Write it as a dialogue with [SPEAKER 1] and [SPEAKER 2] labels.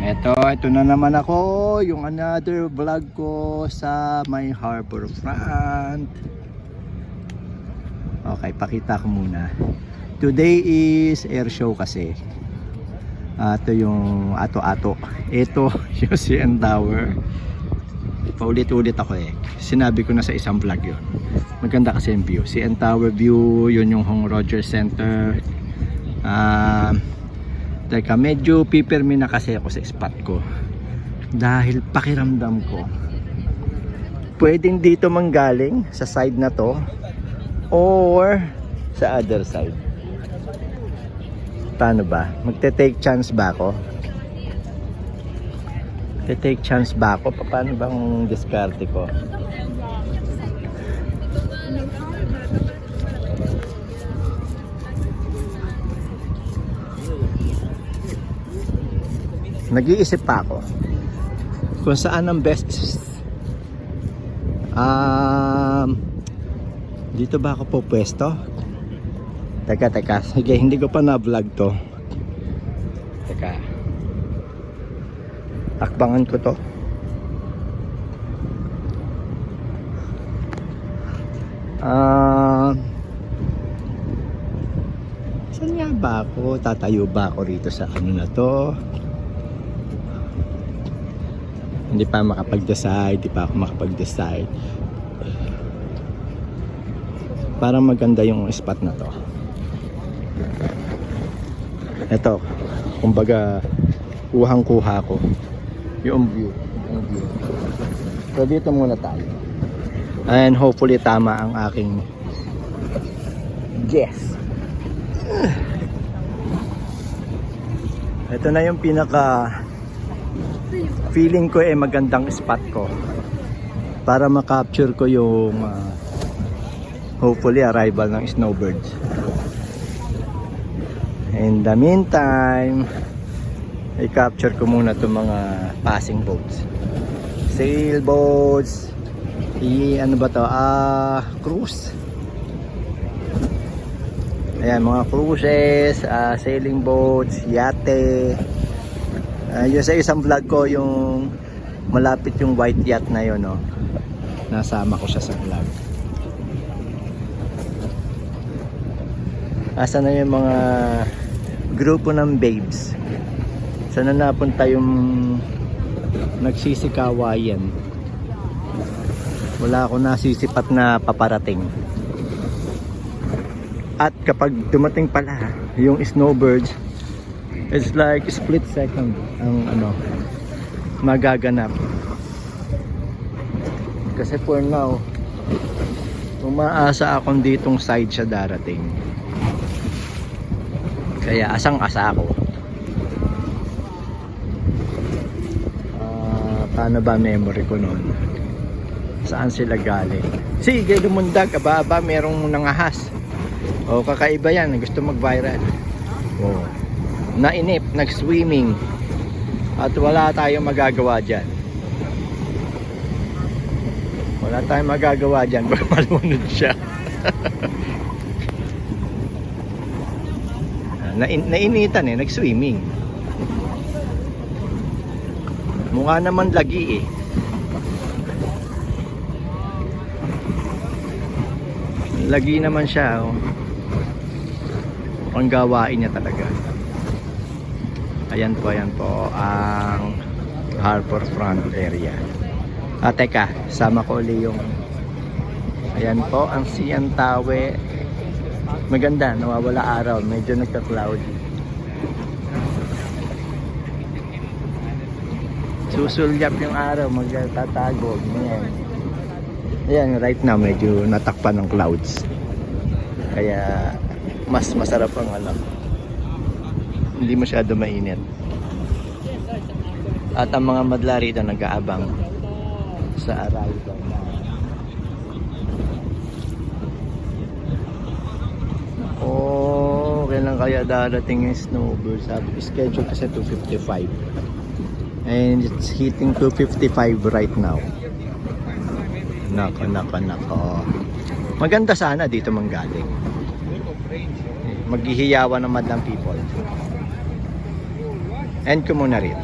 [SPEAKER 1] Ito na naman ako, yung another vlog ko sa may harbor front. Okay, pakita ko muna. Today is air show kasi. Ito yung ato-ato. Ito yung CN Tower. Paulit-ulit ako eh. Sinabi ko na sa isang vlog yun. Maganda kasi yung view. CN Tower view, yun yung Hong Rogers Center. Teka, medyo pipirmi na kasi ako sa spot ko. Dahil pakiramdam ko, pwedeng dito manggaling sa side na to or sa other side. Paano ba? Magte-take chance ba ako? Magte-take chance ba ako? Paano bang diskarte ko? Nag-iisip pa ako kung saan ang best. Dito ba ako po pwesto? Teka, sige, hindi ko pa na-vlog to. Teka, akbangan ko to. Saan nga ba ako? Tatayo ba ako rito sa ano na to? Hindi pa makapag-decide, hindi pa ako makapag-decide. Parang maganda yung spot na to. Ito, kumbaga kuhang-kuha ko yung view. So dito muna tayo. And hopefully tama ang aking guess. Ito na yung pinaka feeling ko magandang spot ko para makapture ko yung hopefully arrival ng snowbirds. In the meantime, i-capture ko muna itong mga passing boats, sailboats, ano ba to, cruise. Ayan, mga cruises, sailing boats, yate. Yung sa isang vlog ko, yung malapit yung white yacht na yun, no? Nasama ko siya sa vlog. Asa na yung mga grupo ng babes? Saan na napunta yung nagsisikawayan? Wala ako nasisipat na paparating. At kapag dumating pala yung snowbirds, it's like split second ang magaganap. Kasi for now, umaasa akong ditong side siya darating. Kaya asang-asa ako. Paano ba memory ko noon? Saan sila galing? Sige, lumundag, aba, merong nangahas. O, kakaiba yan, gusto mag-viral. O, nainip, nag-swimming. At wala tayong magagawa dyan. Wala tayong magagawa dyan. Malunod siya. Nainitan nag-swimming. Mukha naman lagi Lagi naman siya, oh. Ang gawain niya talaga. Ayan po ang harbor front area. Teka, sama ko ulit yung ayan po ang CN Tower. Maganda, nawawala araw, medyo nagka-cloudy. Susulyap yung araw, magtatago. Ayan, right now medyo natakpan ng clouds. Kaya mas masarap ang hindi masyado mainit. At ang mga madla rito nag-aabang sa arrival na kailan kaya darating yung snowbird. Sabi ko schedule kasi 2:55 and it's hitting 2:55 right now. Nako. Maganda sana dito manggaling. Maghihiyawan ng madlang people. End ko muna rito.